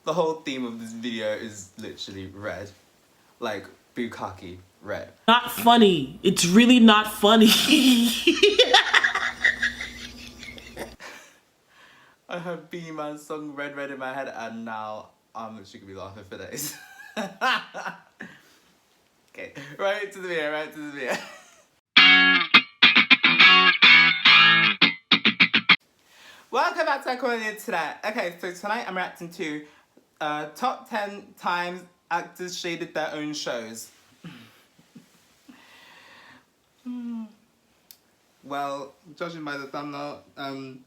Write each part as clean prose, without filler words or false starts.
The whole theme of this video is literally red. Like, bukkake red. Not funny. It's really not funny. I heard Beanie Man's song Red Red in my head and now I'm literally gonna be laughing for days. Okay, right to the video. Welcome back to my corner today. Okay, so tonight I'm reacting to top 10 times actors shaded their own shows. Well, judging by the thumbnail, and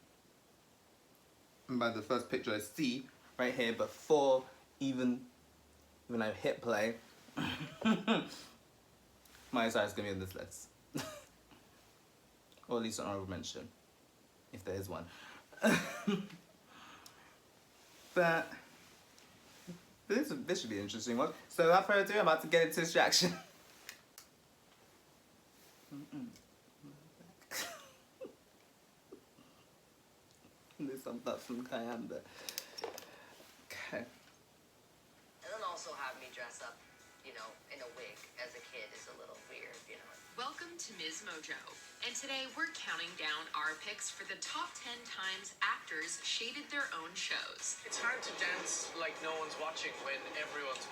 by the first picture I see right here, before even I hit play, Miley Cyrus is gonna be on this list. Or at least an honorable mention, if there is one. But this should be an interesting one. So without further ado, I'm about to get into this reaction. There's some thoughts from Kayanda. Okay. And then also have me dress up, you know, in a wig as a kid is a little weird, you know. Welcome to Ms. Mojo, and today we're counting down our picks for the top 10 times actors shaded their own shows. It's hard to dance like no one's watching when everyone's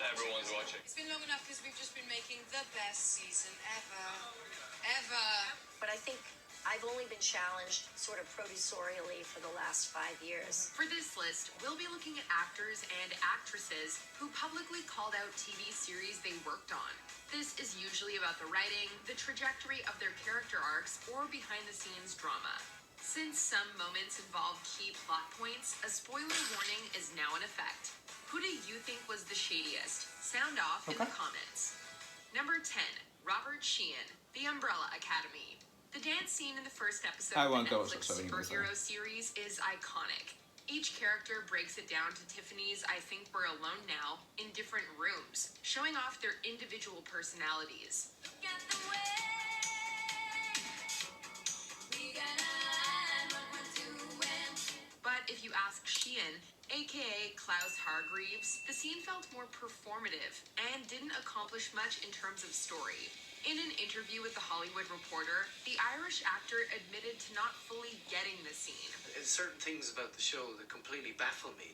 watching. It's been long enough because we've just been making the best season ever. But I think I've only been challenged sort of producerially for the last 5 years. For this list, we'll be looking at actors and actresses who publicly called out TV series they worked on. This is usually about the writing, the trajectory of their character arcs, or behind-the-scenes drama. Since some moments involve key plot points, a spoiler warning is now in effect. Who do you think was the shadiest? Sound off in the comments. Number 10, Robert Sheehan, The Umbrella Academy. The dance scene in the first episode of the Netflix superhero series is iconic. Each character breaks it down to Tiffany's I Think We're Alone Now in different rooms, showing off their individual personalities. But if you ask Sheehan, aka Klaus Hargreaves, the scene felt more performative and didn't accomplish much in terms of story. In an interview with The Hollywood Reporter, the Irish actor admitted to not fully getting the scene. There's certain things about the show that completely baffle me.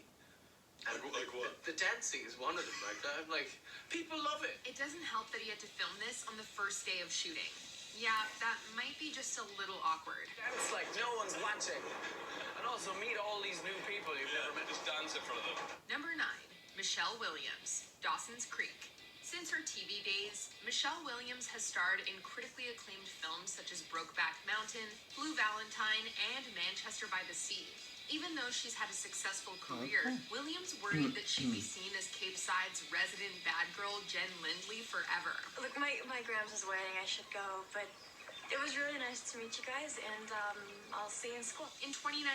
Like what? The dancing is one of them. I'm like, people love it. It doesn't help that he had to film this on the first day of shooting. Yeah, that might be just a little awkward. Dance like no one's watching. And also meet all these new people you've never met. Just dance in front of them. Number 9, Michelle Williams, Dawson's Creek. Since her TV days, Michelle Williams has starred in critically acclaimed films such as Brokeback Mountain, Blue Valentine, and Manchester by the Sea. Even though she's had a successful career, Williams worried that she'd be seen as Capeside's resident bad girl Jen Lindley forever. Look, my grams is waiting. I should go, but it was really nice to meet you guys, and I'll see you in school. In 2019,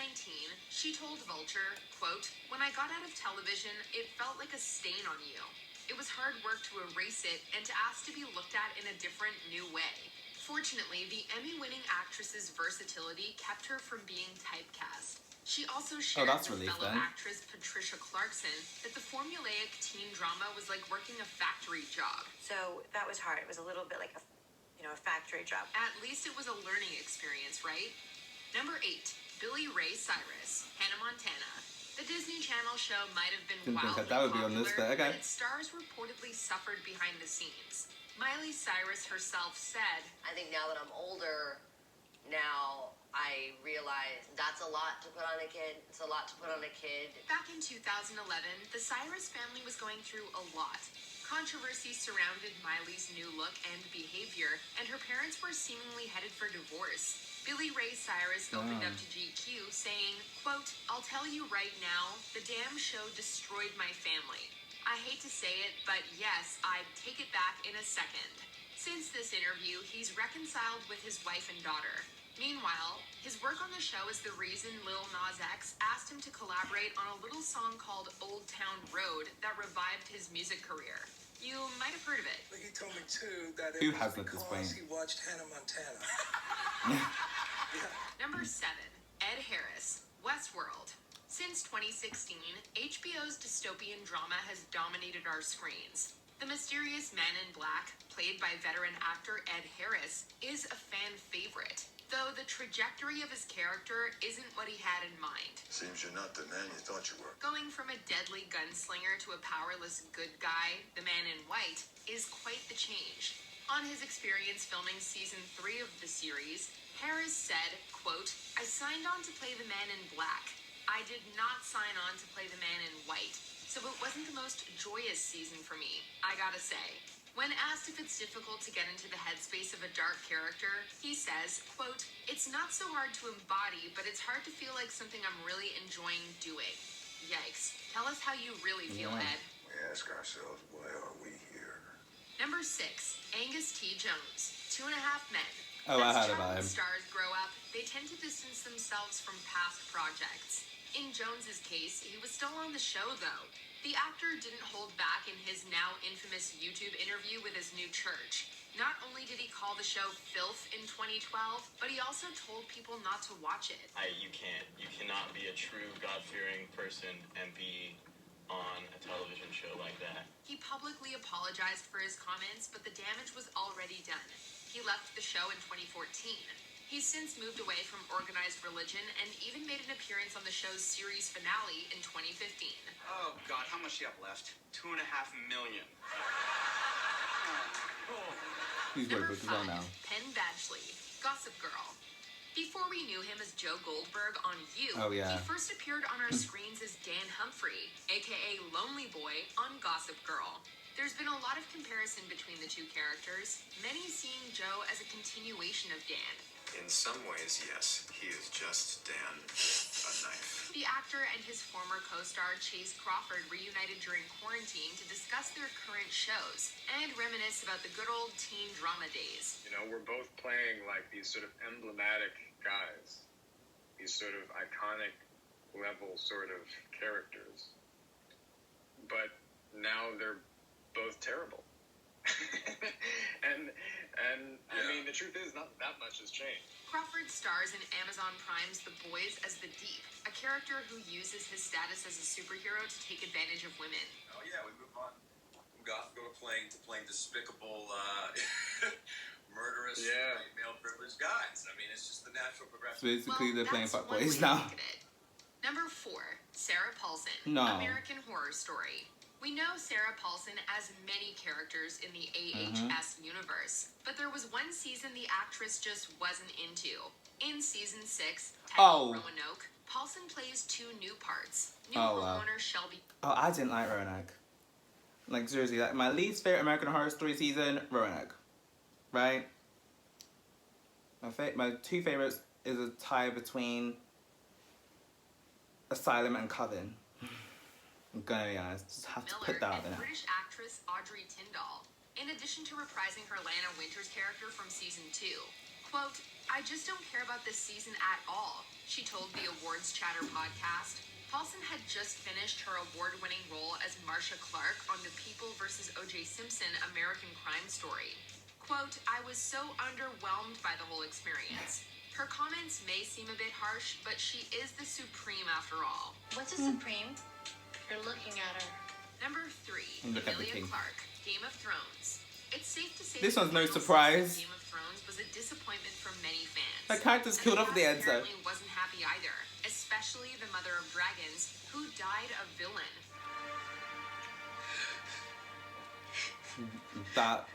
she told Vulture, quote, "When I got out of television, it felt like a stain on you. It was hard work to erase it and to ask to be looked at in a different, new way." Fortunately, the Emmy-winning actress's versatility kept her from being typecast. She also shared with fellow actress Patricia Clarkson that the formulaic teen drama was like working a factory job. So that was hard. It was a little bit like a factory job. At least it was a learning experience, right? Number 8, Billy Ray Cyrus, Hannah Montana. The Disney Channel show might have been wildly popular, but its stars reportedly suffered behind the scenes. Miley Cyrus herself said, I think now that I'm older, now I realize that's a lot to put on a kid. It's a lot to put on a kid. Back in 2011, the Cyrus family was going through a lot. Controversy surrounded Miley's new look and behavior, and her parents were seemingly headed for divorce. Billy Ray Cyrus opened up to GQ saying, quote, "I'll tell you right now, the damn show destroyed my family. I hate to say it, but yes, I'd take it back in a second." Since this interview, he's reconciled with his wife and daughter. Meanwhile, his work on the show is the reason Lil Nas X asked him to collaborate on a little song called Old Town Road that revived his music career. You might have heard of it. But he told me too that it was because he watched Hannah Montana. Number 7, Ed Harris, Westworld. Since 2016, HBO's dystopian drama has dominated our screens. The mysterious Man in Black, played by veteran actor Ed Harris, is a fan favorite, though the trajectory of his character isn't what he had in mind. Seems you're not the man you thought you were. Going from a deadly gunslinger to a powerless good guy, the Man in White, is quite the change. On his experience filming season 3 of the series, Harris said, quote, "I signed on to play the Man in Black. I did not sign on to play the Man in White, so it wasn't the most joyous season for me, I gotta say." When asked if it's difficult to get into the headspace of a dark character, he says, quote, "It's not so hard to embody, but it's hard to feel like something I'm really enjoying doing." Yikes. Tell us how you really feel, Ed. We ask ourselves, why are we here? Number 6, Angus T. Jones, 2.5 Men. Oh, I As heard about child him. stars grow up, they tend to distance themselves from past projects. In Jones's case, he was still on the show, though. The actor didn't hold back in his now infamous YouTube interview with his new church. Not only did he call the show filth in 2012, but he also told people not to watch it. You cannot be a true God-fearing person and be on a television show like that. He publicly apologized for his comments, but the damage was already done. He left the show in 2014. He's since moved away from organized religion and even made an appearance on the show's series finale in 2015. Oh, God, how much do you have left? 2.5 million. He's Number very big as well 5, now. Penn Badgley, Gossip Girl. Before we knew him as Joe Goldberg on You, Oh, yeah. he first appeared on our screens as Dan Humphrey, aka Lonely Boy, on Gossip Girl. There's been a lot of comparison between the two characters, many seeing Joe as a continuation of Dan. In some ways, yes. He is just Dan with a knife. The actor and his former co-star Chase Crawford reunited during quarantine to discuss their current shows and reminisce about the good old teen drama days. You know, we're both playing like these sort of emblematic guys, these sort of iconic level sort of characters. But now they're both terrible. and I mean, the truth is, not that much has changed. Crawford stars in Amazon Prime's The Boys as the Deep, a character who uses his status as a superhero to take advantage of women. Oh yeah, we move on from Gotham to playing despicable, murderous, male privileged guys. I mean, it's just the natural progression. Basically, they're playing that's one fuckboys way to now. look at it. Number 4, Sarah Paulson, No. American Horror Story. We know Sarah Paulson as many characters in the AHS universe, but there was one season the actress just wasn't into. In season 6, titled Roanoke, Paulson plays 2 new parts. New homeowner Shelby. Oh, I didn't like Roanoke. Like, seriously, like, my least favorite American Horror Story season, Roanoke. Right? My 2 favorites is a tie between Asylum and Coven. I'm gonna be honest, just have to put that out there. And British actress Audrey Tyndall, in addition to reprising her Lana Winters character from season 2. Quote, "I just don't care about this season at all," she told the Awards Chatter podcast. Paulson had just finished her award-winning role as Marcia Clark on the People vs. O.J. Simpson American Crime Story. Quote, "I was so underwhelmed by the whole experience. Her comments may seem a bit harsh, but she is the Supreme after all." What's a Supreme? You're looking at her. Number 3, Look at the Emilia king. Clarke, Game of Thrones. It's safe to say This that one's the no final surprise. season of Game of Thrones was a disappointment for many fans. Her character's And killed the off at the cast end, so. apparently wasn't happy either, especially the Mother of Dragons, who died a villain. That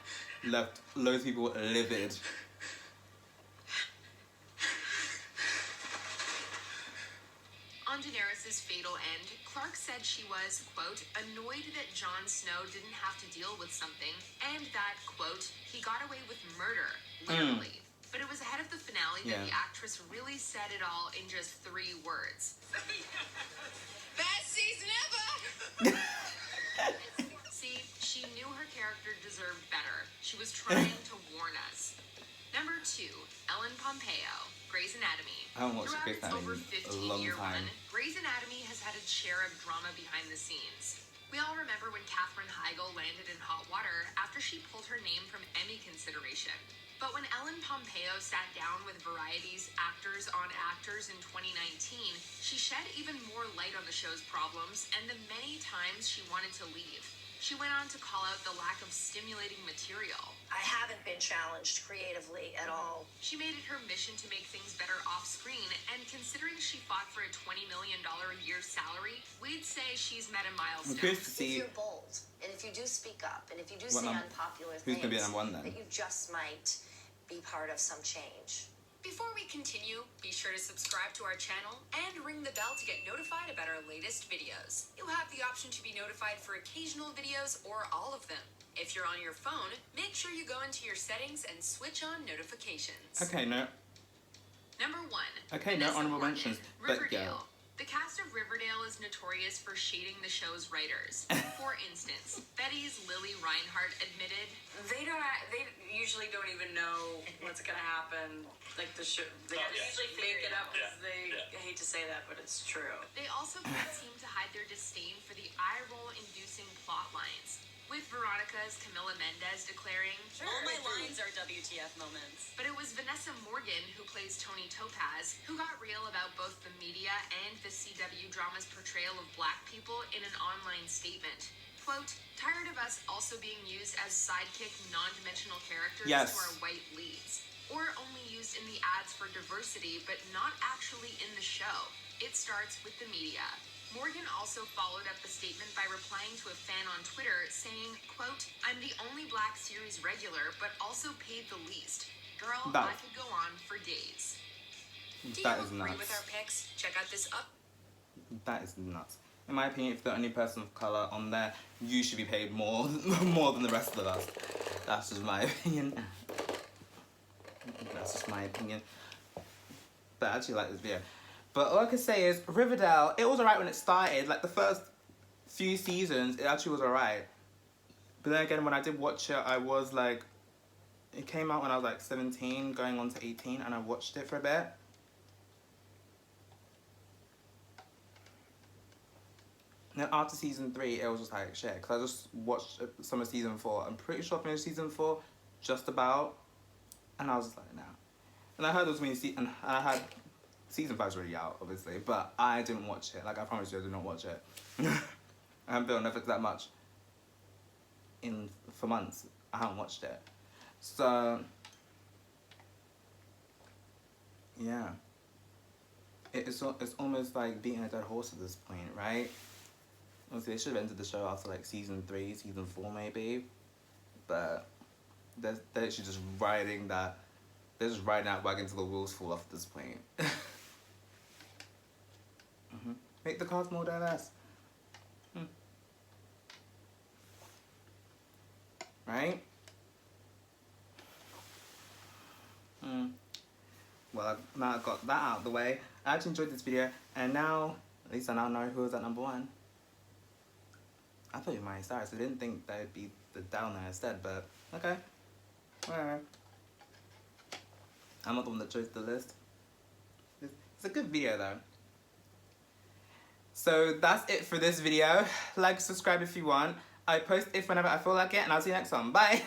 left loads of people livid. On Daenerys' fatal end, Clark said she was, quote, "annoyed that Jon Snow didn't have to deal with something, and that, quote, he got away with murder, literally." But it was ahead of the finale that the actress really said it all in just 3 words. Best season ever! See, she knew her character deserved better. She was trying to warn us. Number 2, Ellen Pompeo, Grey's Anatomy. I haven't watched Throughout Grey's its Anatomy over in a 15-year long run, time. Grey's Anatomy has had its share of drama behind the scenes. We all remember when Katherine Heigl landed in hot water after she pulled her name from Emmy consideration. But when Ellen Pompeo sat down with Variety's Actors on Actors in 2019, she shed even more light on the show's problems and the many times she wanted to leave. She went on to call out the lack of stimulating material. I haven't been challenged creatively at all. She made it her mission to make things better off screen, and considering she fought for a $20 million a year salary, we'd say she's met a milestone. Good to see. If you're bold, and if you do speak up, and if you do What say num- unpopular who's things, gonna be number one then? that you just might be part of some change. Before we continue, be sure to subscribe to our channel and ring the bell to get notified about our latest videos. You'll have the option to be notified for occasional videos or all of them. If you're on your phone, make sure you go into your settings and switch on notifications. Okay, no. Number 1. Okay, no Vanessa honorable Morgan, mentions, but Riverdale. yeah. The cast of Riverdale is notorious for shading the show's writers. For instance, Betty's Lily Reinhart admitted, They usually don't even know what's gonna happen. Like the show, they usually make it up because I hate to say that, but it's true. they also can't seem to hide their disdain for the eye-roll-inducing plot lines. With Veronica's Camila Mendez declaring, All my lines are WTF moments. but it was Vanessa Morgan, who plays Tony Topaz, who got real about both the media and the CW drama's portrayal of black people in an online statement. Quote, tired of us also being used as sidekick, non-dimensional characters Yes. to our white leads. Or only used in the ads for diversity, but not actually in the show. It starts with the media. Morgan also followed up the statement by replying to a fan on Twitter saying, quote, I'm the only black series regular, but also paid the least. Girl, That- I could go on for days. Do That you is agree nuts. with our picks? Check out this up. That is nuts. In my opinion, if you're the only person of colour on there, you should be paid more more than the rest of us. That's just my opinion. That's just my opinion. But I actually like this video. But all I can say is, Riverdale, it was alright when it started. Like, the first few seasons, it actually was alright. But then again, when I did watch it, I was like... It came out when I was like 17, going on to 18, and I watched it for a bit. And then after season 3, it was just like shit. Because I just watched some of season 4. I'm pretty sure I finished season 4, just about. And I was just like, nah. And I heard it was and I had season 5's already out, obviously, but I didn't watch it. Like, I promise you, I did not watch it. I haven't been on Netflix that much for months. I haven't watched it. So, yeah. It's almost like beating a dead horse at this point, right? Honestly, they should have ended the show after like season 3, season 4 maybe. But they're actually just riding that. They're just riding that wagon until the wheels fall off at this point. Make the cast more diverse. Right? Well, now I've got that out of the way. I actually enjoyed this video, and now, at least I now know who was at number 1. I thought it was Miley Cyrus. I didn't think that would be the downer instead, but okay. Whatever. I'm not the one that chose the list. It's a good video though. So that's it for this video. Like, subscribe if you want. I post if whenever I feel like it, and I'll see you next one. Bye!